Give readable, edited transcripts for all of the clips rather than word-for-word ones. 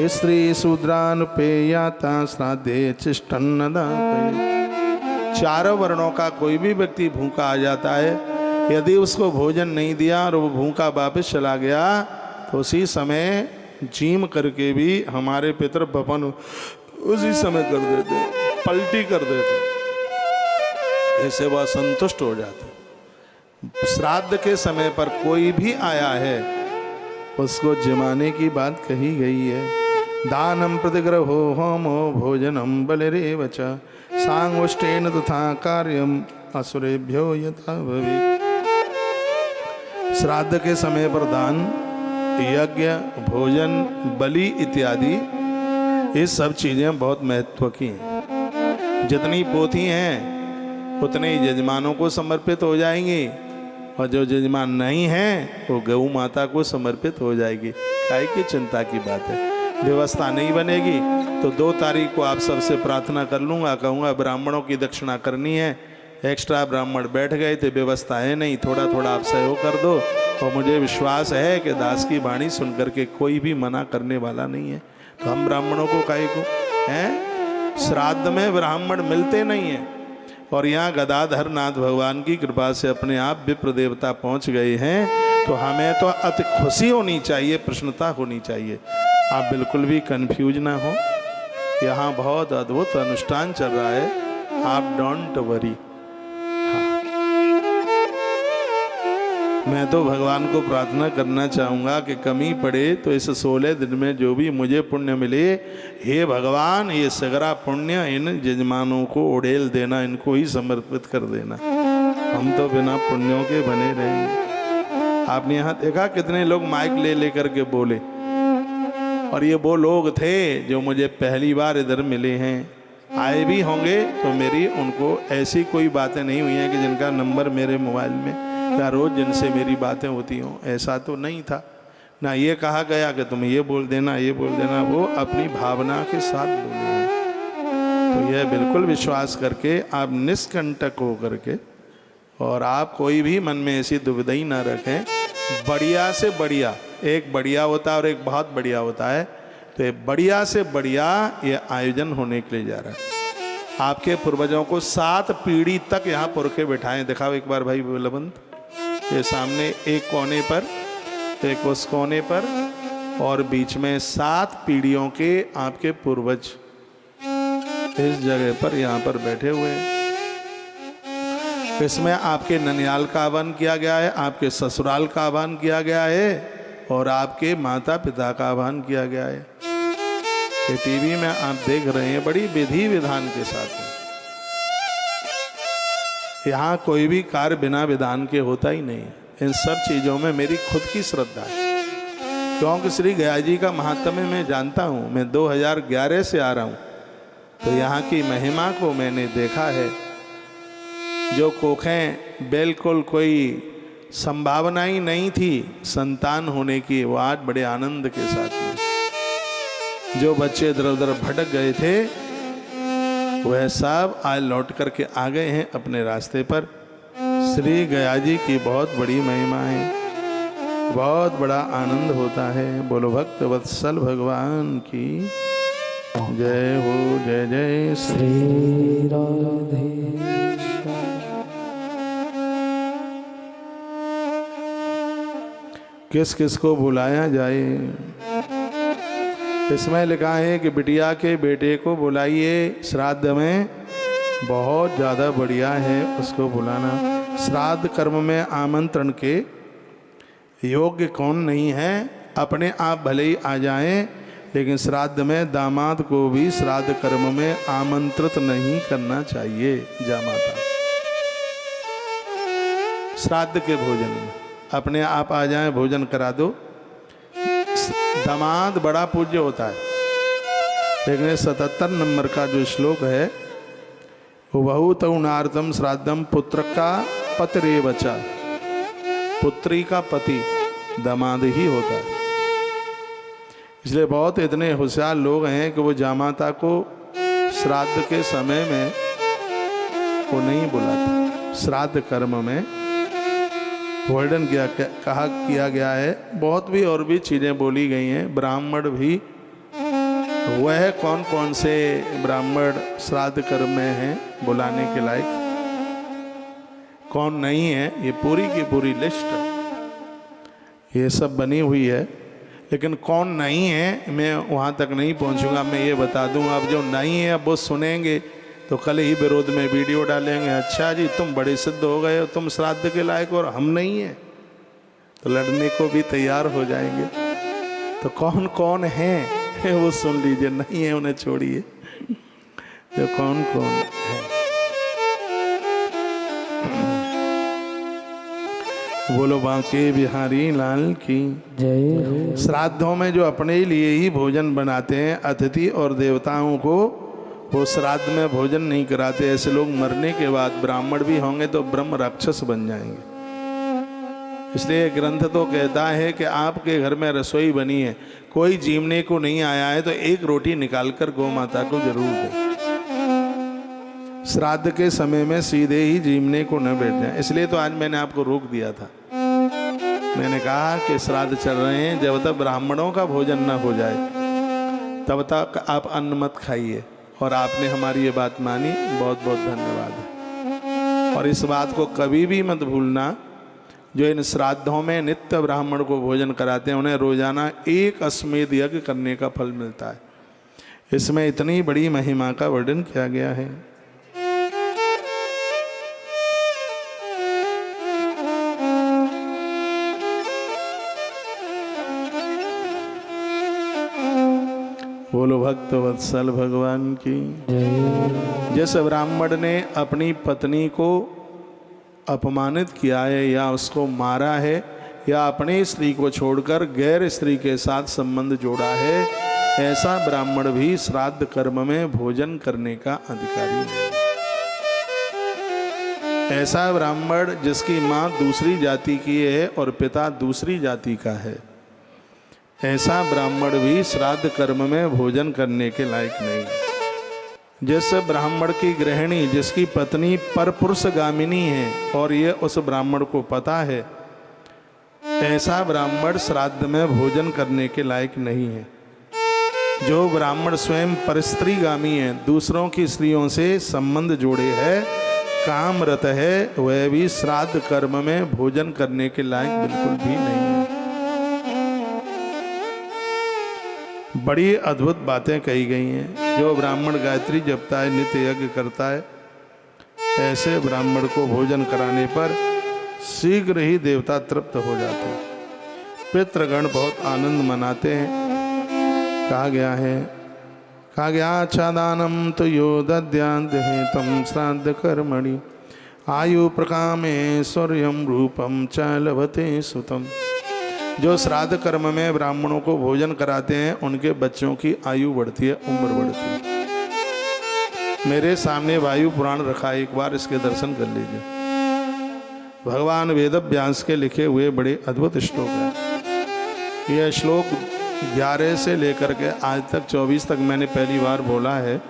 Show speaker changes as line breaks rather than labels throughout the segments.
स्त्री शूद्रानुपेयाता श्राद्धे चिष्टन्नदा। चारों वर्णों का कोई भी व्यक्ति भूखा आ जाता है, यदि उसको भोजन नहीं दिया और वो भूखा वापस चला गया तो उसी समय जीम करके भी हमारे पितर बपन उसी समय कर देते, पलटी कर देते, ऐसे वह संतुष्ट हो जाते। श्राद्ध के समय पर कोई भी आया है उसको जिमाने की बात कही गई है। दानम प्रतिग्रहो होमो भोजनम बलिरेव च सांगुष्टेन तथा कार्यम असुरेभ्यो यथा भवेत्। श्राद्ध के समय पर दान, यज्ञ, भोजन, बलि इत्यादि ये सब चीज़ें बहुत महत्व की हैं। जितनी पोथी हैं उतने यजमानों को समर्पित हो जाएंगी और जो यजमान नहीं हैं वो गौ माता को समर्पित हो जाएगी। काय की चिंता की बात है। व्यवस्था नहीं बनेगी तो 2 तारीख को आप सबसे प्रार्थना कर लूँगा, कहूँगा ब्राह्मणों की दक्षिणा करनी है। एक्स्ट्रा ब्राह्मण बैठ गए थे, व्यवस्था है नहीं, थोड़ा थोड़ा आप सहयोग कर दो। और मुझे विश्वास है कि दास की वाणी सुन करके कोई भी मना करने वाला नहीं है। तो हम ब्राह्मणों को काहे को हैं? श्राद्ध में ब्राह्मण मिलते नहीं हैं। और यहाँ गदाधर नाथ भगवान की कृपा से अपने आप विप्र देवता पहुँच गए हैं। तो हमें तो अति खुशी होनी चाहिए, प्रसन्नता होनी चाहिए। आप बिल्कुल भी कंफ्यूज ना हो। यहाँ बहुत अद्भुत अनुष्ठान चल रहा है, आप डोंट वरी। मैं तो भगवान को प्रार्थना करना चाहूँगा कि कमी पड़े तो इस 16 दिन में जो भी मुझे पुण्य मिले, हे भगवान ये सगरा पुण्य इन यजमानों को उड़ेल देना, इनको ही समर्पित कर देना। हम तो बिना पुण्यों के बने रहेंगे। आपने यहाँ देखा कितने लोग माइक ले लेकर के बोले, और ये वो लोग थे जो मुझे पहली बार इधर मिले हैं। आए भी होंगे तो मेरी उनको ऐसी कोई बातें नहीं हुई हैं कि जिनका नंबर मेरे मोबाइल में या रोज़ जिनसे मेरी बातें होती हों, ऐसा तो नहीं था। ना ये कहा गया कि तुम ये बोल देना, ये बोल देना, वो अपनी भावना के साथ बोले हैं। तो यह बिल्कुल विश्वास करके आप निष्कंटक हो करके, और आप कोई भी मन में ऐसी दुविधा ही ना रखें। बढ़िया से बढ़िया, एक बढ़िया होता है और एक बहुत बढ़िया होता है। तो ये बढ़िया से बढ़िया ये आयोजन होने के लिए जा रहा है। आपके पूर्वजों को 7 पीढ़ी तक यहाँ पुरखे बिठाएं। दिखाओ एक बार भाई बलवंत, ये सामने एक कोने पर, एक उस कोने पर, और बीच में 7 पीढ़ियों के आपके पूर्वज इस जगह पर यहाँ पर बैठे हुए हैं। इसमें आपके ननियाल का आह्वान किया गया है, आपके ससुराल का आह्वान किया गया है, और आपके माता पिता का आह्वान किया गया है। ये टीवी में आप देख रहे हैं, बड़ी विधि विधान के साथ। यहाँ कोई भी कार्य बिना विधान के होता ही नहीं है। इन सब चीज़ों में मेरी खुद की श्रद्धा है, क्योंकि श्री गया जी का महात्म्य मैं जानता हूँ। मैं 2011 से आ रहा हूँ, तो यहाँ की महिमा को मैंने देखा है। जो कोखें बिल्कुल कोई संभावना ही नहीं थी संतान होने की, वो आज बड़े आनंद के साथ में, जो बच्चे इधर उधर भटक गए थे वह सब आज लौट करके आ गए हैं अपने रास्ते पर। श्री गया जी की बहुत बड़ी महिमा है, बहुत बड़ा आनंद होता है। बोलो भक्त वत्सल भगवान की जय हो। जय जय श्री राधे। किस किस को बुलाया जाए? इसमें लिखा है कि बिटिया के बेटे को बुलाइए, श्राद्ध में बहुत ज़्यादा बढ़िया है उसको बुलाना। श्राद्ध कर्म में आमंत्रण के योग्य कौन नहीं है? अपने आप भले ही आ जाएं, लेकिन श्राद्ध में दामाद को भी श्राद्ध कर्म में आमंत्रित नहीं करना चाहिए। जामाता श्राद्ध के भोजन में अपने आप आ जाएं, भोजन करा दो। दामाद बड़ा पूज्य होता है, लेकिन 77 नंबर का जो श्लोक है, बहु तरुणार्थम श्राद्धम पुत्र का पतिरेवचा, पुत्री का पति दामाद ही होता है। इसलिए बहुत इतने होशियार लोग हैं कि वो जामाता को श्राद्ध के समय में वो नहीं बुलाते। श्राद्ध कर्म में वर्णन किया गया है, बहुत भी और भी चीज़ें बोली गई हैं। ब्राह्मण भी वह कौन कौन से ब्राह्मण श्राद्ध कर्म में हैं बुलाने के लायक, कौन नहीं है, ये पूरी की पूरी लिस्ट ये सब बनी हुई है। लेकिन कौन नहीं है मैं वहाँ तक नहीं पहुँचूंगा, मैं ये बता दूँ। अब जो नहीं है अब वो सुनेंगे तो कल ही विरोध में वीडियो डालेंगे, अच्छा जी तुम बड़े सिद्ध हो गए हो, तुम श्राद्ध के लायक और हम नहीं हैं, तो लड़ने को भी तैयार हो जाएंगे। तो कौन कौन है वो सुन लीजिए, नहीं है उन्हें छोड़िए, जो कौन कौन है। बोलो बांके बिहारी लाल की जय। श्राद्धों में जो अपने लिए ही भोजन बनाते हैं अतिथि और देवताओं को, वो श्राद्ध में भोजन नहीं कराते। ऐसे लोग मरने के बाद ब्राह्मण भी होंगे तो ब्रह्म राक्षस बन जाएंगे। इसलिए ग्रंथ तो कहता है कि आपके घर में रसोई बनी है, कोई जीवने को नहीं आया है तो एक रोटी निकालकर गौ माता को जरूर दे। श्राद्ध के समय में सीधे ही जीवने को न बैठ जाए। इसलिए तो आज मैंने आपको रोक दिया था। मैंने कहा कि श्राद्ध चल रहे हैं, जब तक ब्राह्मणों का भोजन न हो जाए तब तक आप अन्न मत खाइए। और आपने हमारी ये बात मानी, बहुत बहुत धन्यवाद। और इस बात को कभी भी मत भूलना, जो इन श्राद्धों में नित्य ब्राह्मण को भोजन कराते हैं उन्हें रोजाना एक अश्वमेध यज्ञ करने का फल मिलता है। इसमें इतनी बड़ी महिमा का वर्णन किया गया है। बोलो भक्त वत्सल भगवान की। जिस ब्राह्मण ने अपनी पत्नी को अपमानित किया है या उसको मारा है या अपने स्त्री को छोड़कर गैर स्त्री के साथ संबंध जोड़ा है, ऐसा ब्राह्मण भी श्राद्ध कर्म में भोजन करने का अधिकारी नहीं। ऐसा ब्राह्मण जिसकी माँ दूसरी जाति की है और पिता दूसरी जाति का है, ऐसा ब्राह्मण भी श्राद्ध कर्म में भोजन करने के लायक नहीं। जिस ब्राह्मण की गृहिणी जिसकी पत्नी परपुरुष गामिनी है और ये उस ब्राह्मण को पता है, ऐसा ब्राह्मण श्राद्ध में भोजन करने के लायक नहीं है। जो ब्राह्मण स्वयं परस्त्रीगामी है, दूसरों की स्त्रियों से संबंध जोड़े है, कामरत है, वह भी श्राद्ध कर्म में भोजन करने के लायक बिल्कुल भी नहीं है। बड़ी अद्भुत बातें कही गई हैं। जो ब्राह्मण गायत्री जपता है, नित्य यज्ञ करता है, ऐसे ब्राह्मण को भोजन कराने पर शीघ्र ही देवता तृप्त हो जाते हैं। पितृगण बहुत आनंद मनाते हैं। कहा गया आच्छादनम तो यो दद्यान्ते तम श्राद्ध कर्मणि आयु प्रकामे स्वर्यम रूपम च लभते सुतम। जो श्राद्ध कर्म में ब्राह्मणों को भोजन कराते हैं उनके बच्चों की आयु बढ़ती है, उम्र बढ़ती है। मेरे सामने वायु पुराण रखा है, एक बार इसके दर्शन कर लीजिए। भगवान वेदव्यास के लिखे हुए बड़े अद्भुत श्लोक है। यह श्लोक 11 से लेकर के आज तक 24 तक मैंने पहली बार बोला है।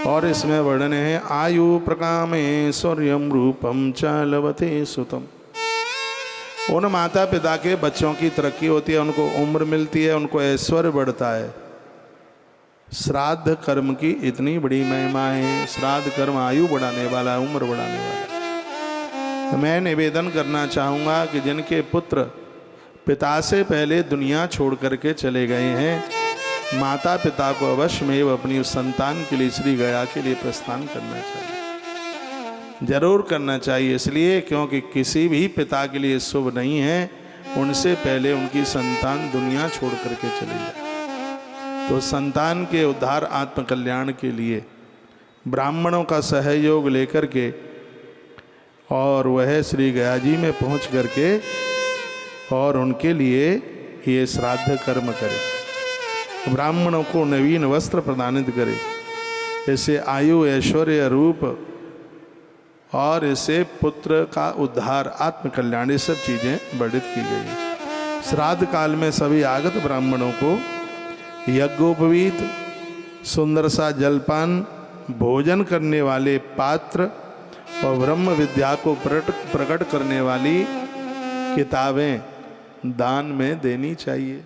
और इसमें वर्णन है आयु प्रकामे स्वर्यम रूपम च लभते सुतम। उन माता पिता के बच्चों की तरक्की होती है, उनको उम्र मिलती है, उनको ऐश्वर्य बढ़ता है। श्राद्ध कर्म की इतनी बड़ी महिमा है। श्राद्ध कर्म आयु बढ़ाने वाला है, उम्र बढ़ाने वाला है। मैं निवेदन करना चाहूँगा कि जिनके पुत्र पिता से पहले दुनिया छोड़ करके चले गए हैं, माता पिता को अवश्य में अपनी उस संतान के लिए श्री गया के लिए प्रस्थान करना चाहिए, जरूर करना चाहिए। इसलिए क्योंकि किसी भी पिता के लिए शुभ नहीं है उनसे पहले उनकी संतान दुनिया छोड़ करके चली जाए। तो संतान के उद्धार आत्म कल्याण के लिए ब्राह्मणों का सहयोग लेकर के और वह श्री गया जी में पहुँच करके और उनके लिए ये श्राद्ध कर्म करे, ब्राह्मणों को नवीन वस्त्र प्रदानित करे, इससे आयु ऐश्वर्य रूप और इससे पुत्र का उद्धार आत्म कल्याण, ये सब चीज़ें वर्णित की गई हैं। श्राद्ध काल में सभी आगत ब्राह्मणों को यज्ञोपवीत सुंदर सा जलपान, भोजन करने वाले पात्र और ब्रह्म विद्या को प्रकट करने वाली किताबें दान में देनी चाहिए।